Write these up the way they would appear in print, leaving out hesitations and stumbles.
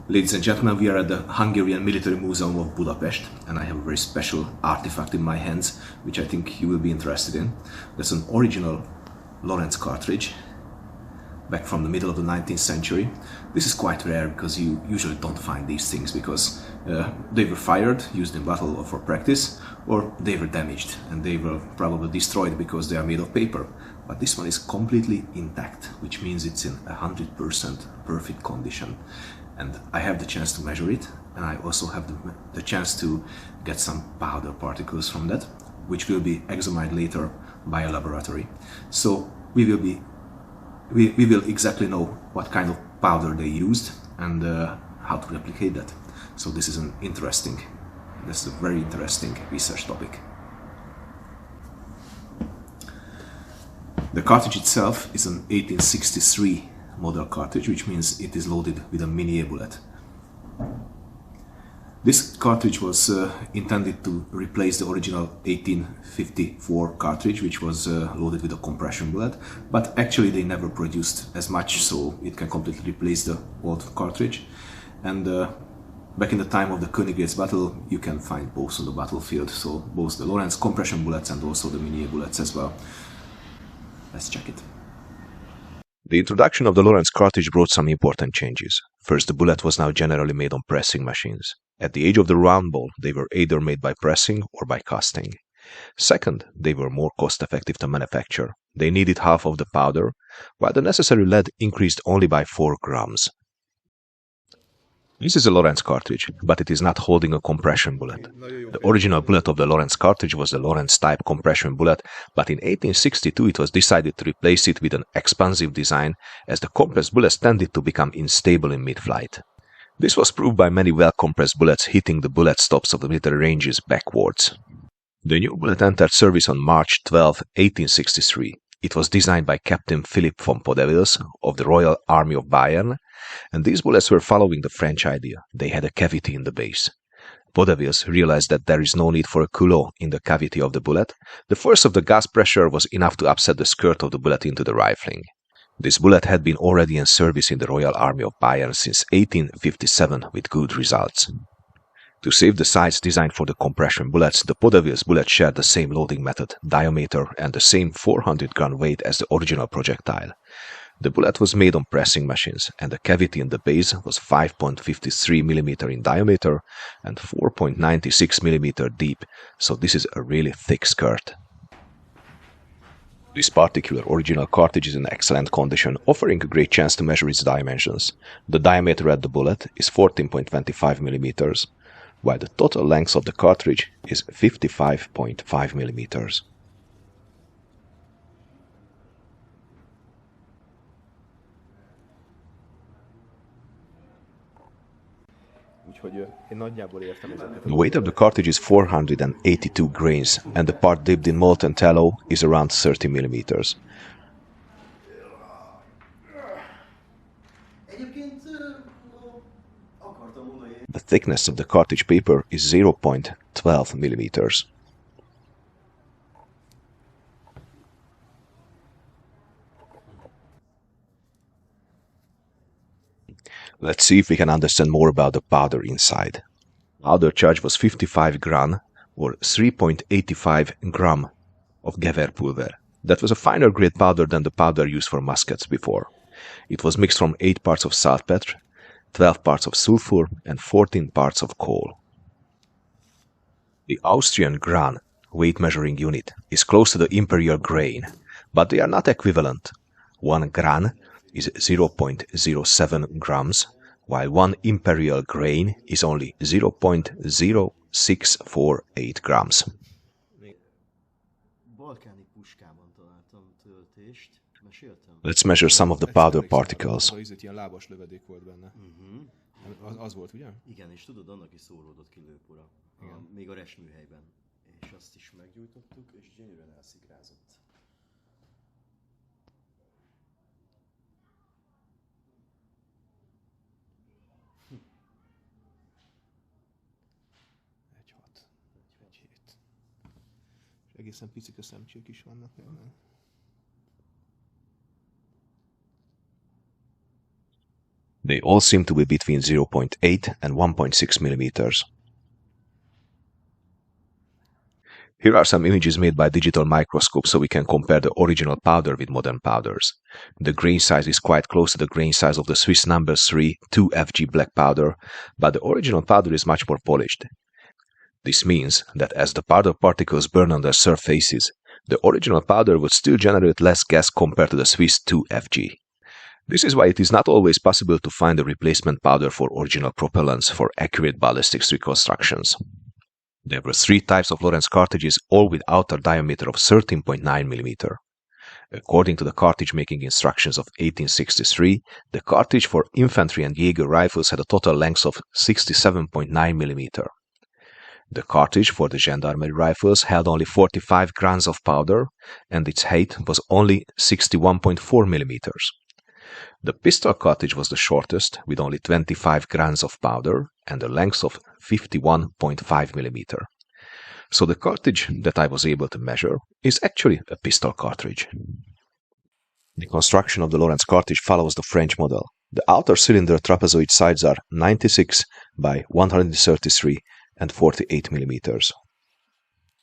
Ladies and gentlemen, we are at the Hungarian Military Museum of Budapest, and I have a very special artifact in my hands, which I think you will be interested in. That's an original Lorenz cartridge, back from the middle of the 19th century. This is quite rare because you usually don't find these things because they were fired, used in battle or for practice, or they were damaged and they were probably destroyed because they are made of paper. But this one is completely intact, which means it's in 100% perfect condition. And I have the chance to measure it, and I also have the chance to get some powder particles from that, which will be examined later by a laboratory. So we will exactly know what kind of powder they used and how to replicate that. So this is this is a very interesting research topic. The cartridge itself is an 1863 model cartridge, which means it is loaded with a mini bullet. This cartridge was intended to replace the original 1854 cartridge, which was loaded with a compression bullet, but actually they never produced as much, so it can completely replace the old cartridge. And back in the time of the Königgrätz battle, you can find both on the battlefield, so both the Lorenz compression bullets and also the mini bullets as well. Let's check it. The introduction of the Lorenz cartridge brought some important changes. First, the bullet was now generally made on pressing machines. At the age of the round ball, they were either made by pressing or by casting. Second, they were more cost-effective to manufacture. They needed half of the powder, while the necessary lead increased only by 4 grams. This is a Lorenz cartridge, but it is not holding a compression bullet. The original bullet of the Lorenz cartridge was the Lorenz type compression bullet, but in 1862 it was decided to replace it with an expansive design, as the compressed bullets tended to become unstable in mid-flight. This was proved by many well-compressed bullets hitting the bullet stops of the military ranges backwards. The new bullet entered service on March 12, 1863. It was designed by Captain Philip von Podewils of the Royal Army of Bayern, and these bullets were following the French idea. They had a cavity in the base. Podewils realized that there is no need for a culot in the cavity of the bullet. The force of the gas pressure was enough to upset the skirt of the bullet into the rifling. This bullet had been already in service in the Royal Army of Bayern since 1857 with good results. To save the sights designed for the compression bullets, the Podewils bullet shared the same loading method, diameter, and the same 400-gram weight as the original projectile. The bullet was made on pressing machines, and the cavity in the base was 5.53 mm in diameter and 4.96 mm deep, so this is a really thick skirt. This particular original cartridge is in excellent condition, offering a great chance to measure its dimensions. The diameter at the bullet is 14.25 mm, while the total length of the cartridge is 55.5 mm. The weight of the cartridge is 482 grains, and the part dipped in molten tallow is around 30 mm. The thickness of the cartridge paper is 0.12 mm. Let's see if we can understand more about the powder inside. Powder charge was 55 gram, or 3.85 gram of Gewehrpulver. That was a finer grade powder than the powder used for muskets before. It was mixed from 8 parts of saltpeter, 12 parts of sulfur, and 14 parts of coal. The Austrian Gran weight measuring unit is close to the imperial grain, but they are not equivalent. 1 gran is 0.07 grams, while 1 imperial grain is only 0.0648 grams. Let's measure some of the powder particles. Az volt, ugye? Igen, és tudod, annak is szóródott ki lőpora. Még a resműhelyben. És azt is meggyújtottuk, és gyönyörűen elszikrázott. Egy 6, egy 7. És egészen picik a szemcsék is vannak. Nem? They all seem to be between 0.8 and 1.6 millimeters. Here are some images made by digital microscope so we can compare the original powder with modern powders. The grain size is quite close to the grain size of the Swiss No. 3 2FG black powder, but the original powder is much more polished. This means that as the powder particles burn on their surfaces, the original powder would still generate less gas compared to the Swiss 2FG. This is why it is not always possible to find a replacement powder for original propellants for accurate ballistics reconstructions. There were 3 types of Lorenz cartridges, all with outer diameter of 13.9 mm. According to the cartridge making instructions of 1863, the cartridge for infantry and Jaeger rifles had a total length of 67.9 mm. The cartridge for the gendarmerie rifles held only 45 grams of powder, and its height was only 61.4 mm. The pistol cartridge was the shortest, with only 25 grams of powder and a length of 51.5 mm. So the cartridge that I was able to measure is actually a pistol cartridge. The construction of the Lorenz cartridge follows the French model. The outer cylinder trapezoid sides are 96 by 133 and 48 mm.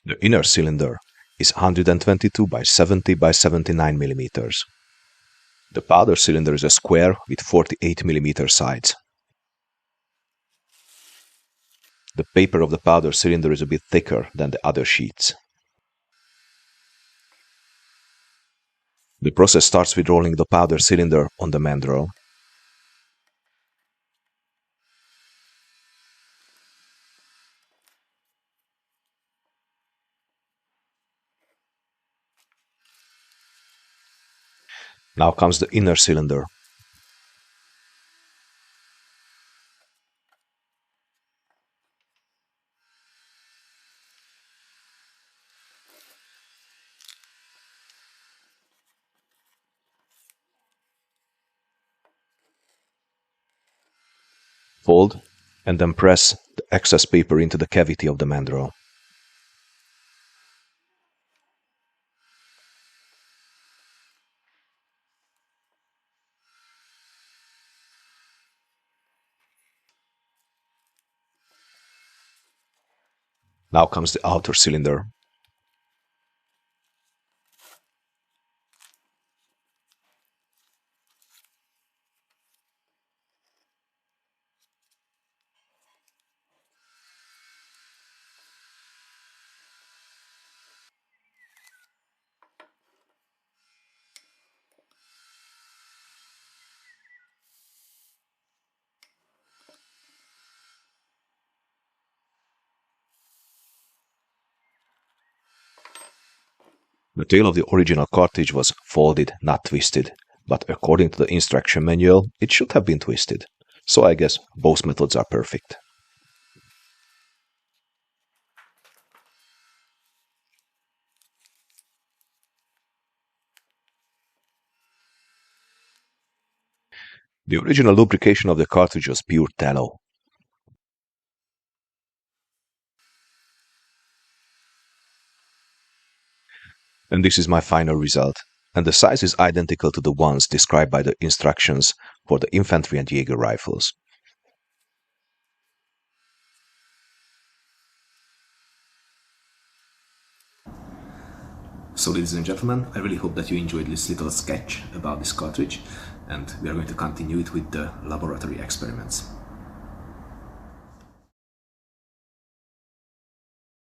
The inner cylinder is 122 by 70 by 79 mm. The powder cylinder is a square with 48 mm sides. The paper of the powder cylinder is a bit thicker than the other sheets. The process starts with rolling the powder cylinder on the mandrel. Now comes the inner cylinder. Fold and then press the excess paper into the cavity of the mandrel. Now comes the outer cylinder. The tail of the original cartridge was folded, not twisted, but according to the instruction manual, it should have been twisted. So I guess both methods are perfect. The original lubrication of the cartridge was pure tallow. And this is my final result, and the size is identical to the ones described by the instructions for the infantry and Jaeger rifles. So ladies and gentlemen, I really hope that you enjoyed this little sketch about this cartridge, and we are going to continue it with the laboratory experiments.